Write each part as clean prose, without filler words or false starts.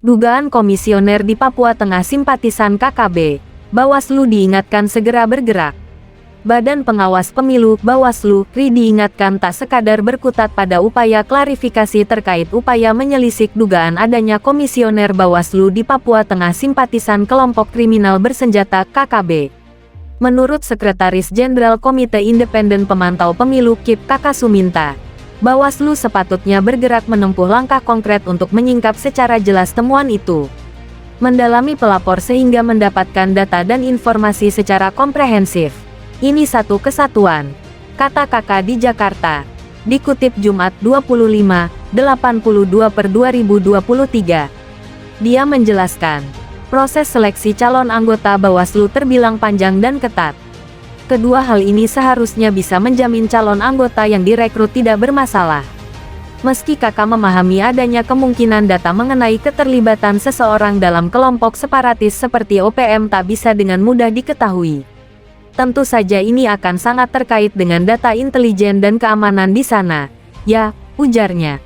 Dugaan komisioner di Papua Tengah simpatisan KKB. Bawaslu diingatkan segera bergerak. Badan Pengawas Pemilu Bawaslu (RI) diingatkan tak sekadar berkutat pada upaya klarifikasi terkait upaya menyelisik dugaan adanya komisioner Bawaslu di Papua Tengah simpatisan kelompok kriminal bersenjata KKB. Menurut Sekretaris Jenderal Komite Independen Pemantau Pemilu KIP Kaka Suminta, Bawaslu sepatutnya bergerak menempuh langkah konkret untuk menyingkap secara jelas temuan itu. Mendalami pelapor sehingga mendapatkan data dan informasi secara komprehensif. Ini satu kesatuan, kata Kaka di Jakarta. Dikutip Jumat 25/82/2023. Dia menjelaskan, proses seleksi calon anggota Bawaslu terbilang panjang dan ketat. Kedua hal ini seharusnya bisa menjamin calon anggota yang direkrut tidak bermasalah. Meski Kakak memahami adanya kemungkinan data mengenai keterlibatan seseorang dalam kelompok separatis seperti OPM tak bisa dengan mudah diketahui. Tentu saja ini akan sangat terkait dengan data intelijen dan keamanan di sana. Ya, ujarnya.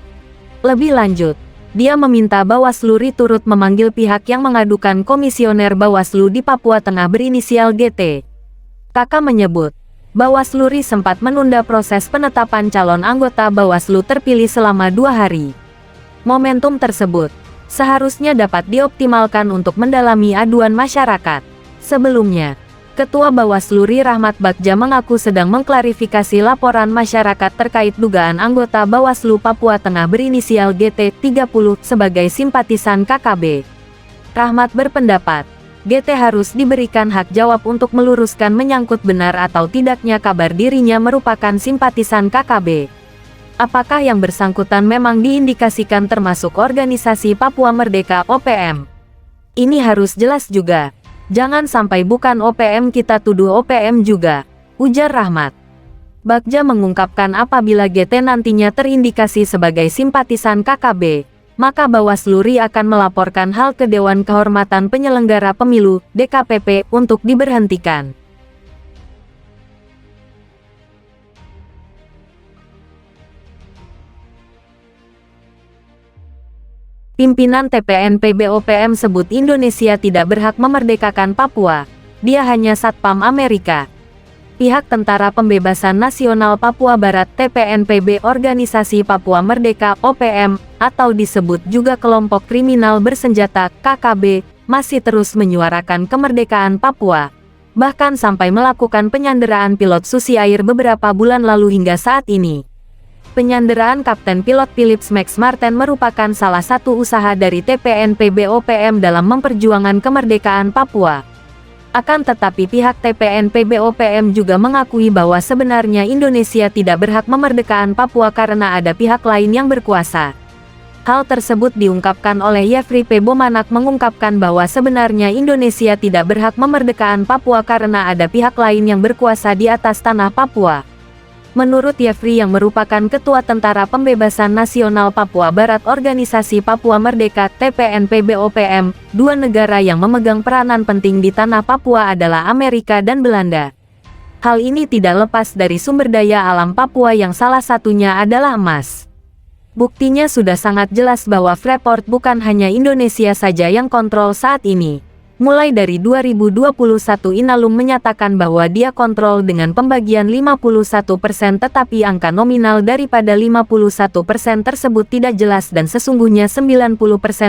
Lebih lanjut, dia meminta Bawaslu RI turut memanggil pihak yang mengadukan komisioner Bawaslu di Papua Tengah berinisial GT. Kakak menyebut, Bawaslu RI sempat menunda proses penetapan calon anggota Bawaslu terpilih selama 2 hari. Momentum tersebut seharusnya dapat dioptimalkan untuk mendalami aduan masyarakat. Sebelumnya, Ketua Bawaslu RI Rahmat Bagja mengaku sedang mengklarifikasi laporan masyarakat terkait dugaan anggota Bawaslu Papua Tengah berinisial GT30 sebagai simpatisan KKB. Rahmat berpendapat, GT harus diberikan hak jawab untuk meluruskan menyangkut benar atau tidaknya kabar dirinya merupakan simpatisan KKB. Apakah yang bersangkutan memang diindikasikan termasuk organisasi Papua Merdeka (OPM)? Ini harus jelas juga. Jangan sampai bukan OPM kita tuduh OPM juga, ujar Rahmat. Bagja mengungkapkan apabila GT nantinya terindikasi sebagai simpatisan KKB, maka Bawaslu RI akan melaporkan hal ke Dewan Kehormatan Penyelenggara Pemilu (DKPP) untuk diberhentikan. Pimpinan TPNPB OPM sebut Indonesia tidak berhak memerdekakan Papua, dia hanya satpam Amerika. Pihak Tentara Pembebasan Nasional Papua Barat TPNPB Organisasi Papua Merdeka (OPM) atau disebut juga kelompok kriminal bersenjata KKB, masih terus menyuarakan kemerdekaan Papua, bahkan sampai melakukan penyanderaan pilot Susi Air beberapa bulan lalu hingga saat ini. Penyanderaan Kapten Pilot Philips Max Martin merupakan salah satu usaha dari TPNPB OPM dalam memperjuangkan kemerdekaan Papua. Akan tetapi pihak TPNPB OPM juga mengakui bahwa sebenarnya Indonesia tidak berhak memerdekakan Papua karena ada pihak lain yang berkuasa. Hal tersebut diungkapkan oleh Yefri P. Bomanak mengungkapkan bahwa sebenarnya Indonesia tidak berhak memerdekakan Papua karena ada pihak lain yang berkuasa di atas tanah Papua. Menurut Yefri yang merupakan Ketua Tentara Pembebasan Nasional Papua Barat Organisasi Papua Merdeka TPNPB OPM, dua negara yang memegang peranan penting di tanah Papua adalah Amerika dan Belanda. Hal ini tidak lepas dari sumber daya alam Papua yang salah satunya adalah emas. Buktinya sudah sangat jelas bahwa Freeport bukan hanya Indonesia saja yang kontrol saat ini. Mulai dari 2021 Inalum menyatakan bahwa dia kontrol dengan pembagian 51% tetapi angka nominal daripada 51% tersebut tidak jelas dan sesungguhnya 90%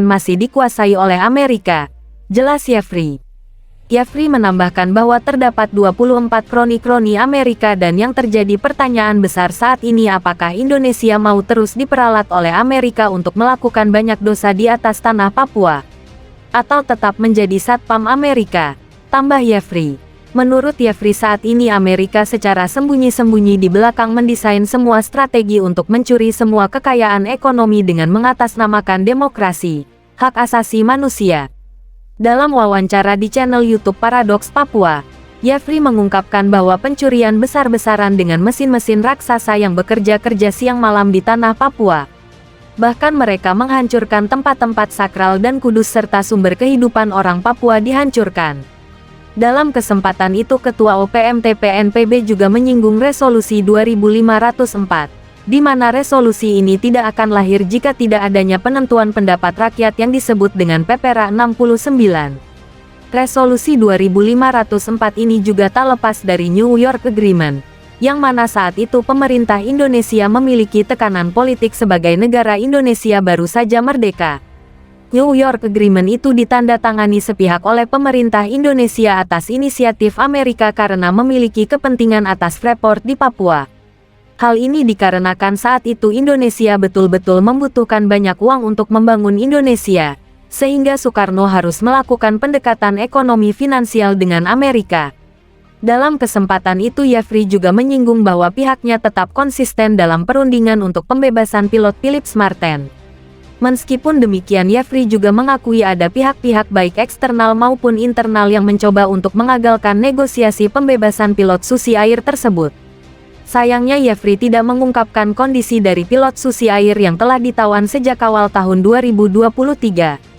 masih dikuasai oleh Amerika. Jelas Yefri. Yefri menambahkan bahwa terdapat 24 kroni-kroni Amerika dan yang terjadi pertanyaan besar saat ini apakah Indonesia mau terus diperalat oleh Amerika untuk melakukan banyak dosa di atas tanah Papua? Atau tetap menjadi satpam Amerika, tambah Yefri. Menurut Yefri saat ini Amerika secara sembunyi-sembunyi di belakang mendesain semua strategi untuk mencuri semua kekayaan ekonomi dengan mengatasnamakan demokrasi, hak asasi manusia. Dalam wawancara di channel YouTube Paradoks Papua, Yefri mengungkapkan bahwa pencurian besar-besaran dengan mesin-mesin raksasa yang bekerja siang malam di tanah Papua. Bahkan mereka menghancurkan tempat-tempat sakral dan kudus serta sumber kehidupan orang Papua dihancurkan. Dalam kesempatan itu Ketua OPM TPNPB juga menyinggung Resolusi 2504 di mana resolusi ini tidak akan lahir jika tidak adanya penentuan pendapat rakyat yang disebut dengan PPRA 69. Resolusi 2504 ini juga tak lepas dari New York Agreement, yang mana saat itu pemerintah Indonesia memiliki tekanan politik sebagai negara Indonesia baru saja merdeka. New York Agreement itu ditandatangani sepihak oleh pemerintah Indonesia atas inisiatif Amerika karena memiliki kepentingan atas Freeport di Papua. Hal ini dikarenakan saat itu Indonesia betul-betul membutuhkan banyak uang untuk membangun Indonesia, sehingga Soekarno harus melakukan pendekatan ekonomi finansial dengan Amerika. Dalam kesempatan itu Yefri juga menyinggung bahwa pihaknya tetap konsisten dalam perundingan untuk pembebasan pilot Philips Martin. Meskipun demikian, Yefri juga mengakui ada pihak-pihak baik eksternal maupun internal yang mencoba untuk mengagalkan negosiasi pembebasan pilot Susi Air tersebut. Sayangnya Yefri tidak mengungkapkan kondisi dari pilot Susi Air yang telah ditawan sejak awal tahun 2023.